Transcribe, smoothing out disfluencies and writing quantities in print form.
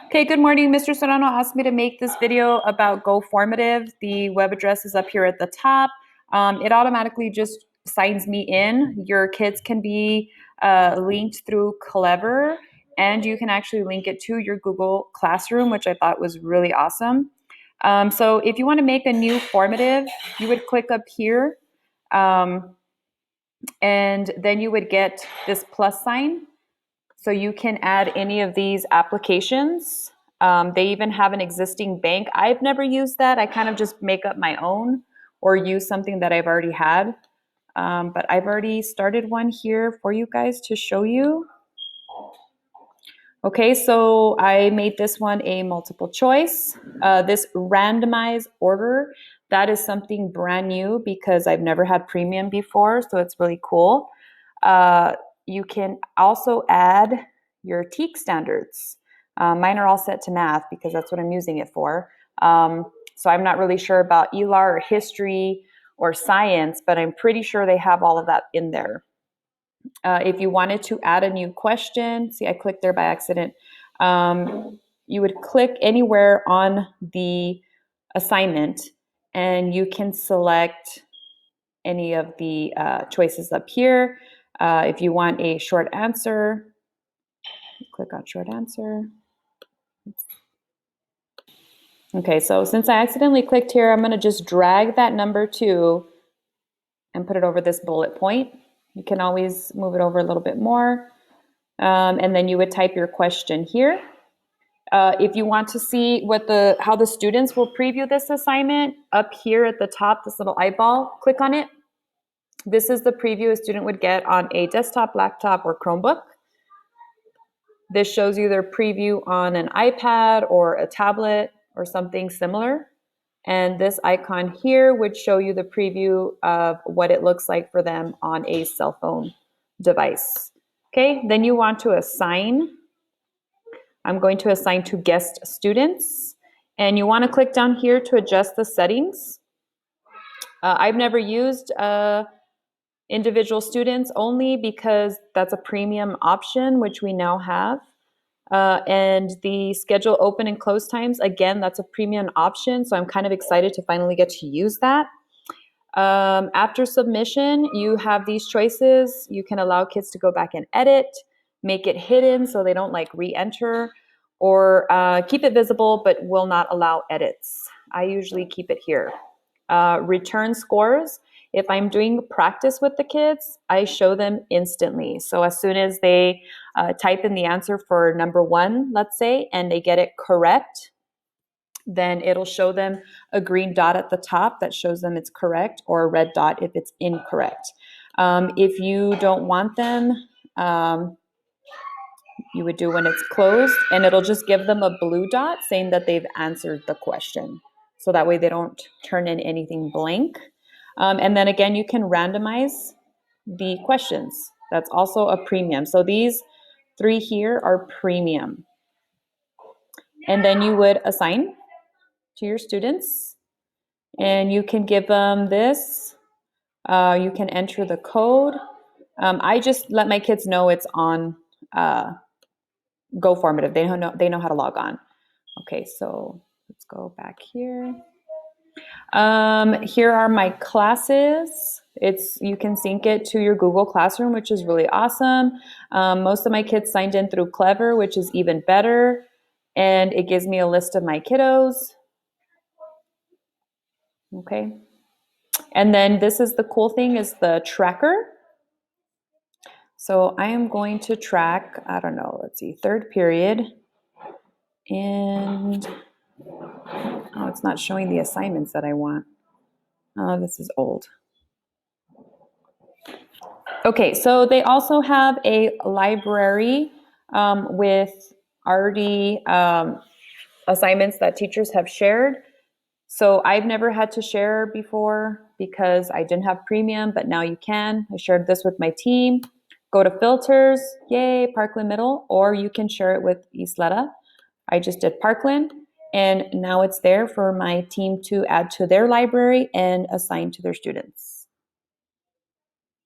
Okay, good morning. Mr. Serrano asked me to make this video about Go Formative. The web address is up here at the top. It automatically just signs me in. Your kids can be linked through Clever, and you can actually link it to your Google Classroom, which I thought was really awesome. So if you want to make a new formative, you would click up here, and then you would get this plus sign. So you can add any of these applications. They even have an existing bank. I've never used that. I kind of just make up my own or use something that I've already had. But I've already started one here for you guys to show you. Okay, so I made this one a multiple choice. This randomized order, that is something brand new because I've never had premium before, so it's really cool. You can also add your TEAC standards. Mine are all set to math because that's what I'm using it for. So I'm not really sure about ELAR or history or science, but I'm pretty sure they have all of that in there. If you wanted to add a new question, see, I clicked there by accident. You would click anywhere on the assignment and you can select any of the choices up here. If you want a short answer, click on short answer. Okay, so since I accidentally clicked here, I'm going to just drag that number 2 and put it over this bullet point. You can always move it over a little bit more. And then you would type your question here. If you want to see how the students will preview this assignment, up here at the top, this little eyeball, click on it. This is the preview a student would get on a desktop, laptop, or Chromebook. This shows you their preview on an iPad or a tablet or something similar. And this icon here would show you the preview of what it looks like for them on a cell phone device. Okay, then you want to assign. I'm going to assign to guest students. And you want to click down here to adjust the settings. I've never used individual students only because that's a premium option, which we now have. And the schedule open and close times, again, that's a premium option. So I'm kind of excited to finally get to use that. After submission, you have these choices. You can allow kids to go back and edit, make it hidden so they don't like re-enter, or keep it visible but will not allow edits. I usually keep it here. Return scores. If I'm doing practice with the kids, I show them instantly. So as soon as they type in the answer for number 1, let's say, and they get it correct, then it'll show them a green dot at the top that shows them it's correct, or a red dot if it's incorrect. If you don't want them, you would do when it's closed, and it'll just give them a blue dot saying that they've answered the question. So that way they don't turn in anything blank. And then again, you can randomize the questions. That's also a premium. So these 3 here are premium. And then you would assign to your students, and you can give them this. You can enter the code. I just let my kids know it's on Go Formative. They know how to log on. Okay, so let's go back here. Here are my classes. You can sync it to your Google Classroom, which is really awesome. Most of my kids signed in through Clever, which is even better. And it gives me a list of my kiddos. Okay. And then this is the cool thing, is the tracker. So I am going to track, I don't know, let's see, 3rd period. And, oh, it's not showing the assignments that I want. Oh, this is old. Okay, so they also have a library with already assignments that teachers have shared. So I've never had to share before because I didn't have premium, but now you can. I shared this with my team. Go to filters, yay, Parkland Middle, or you can share it with Isleta. I just did Parkland, and now it's there for my team to add to their library and assign to their students.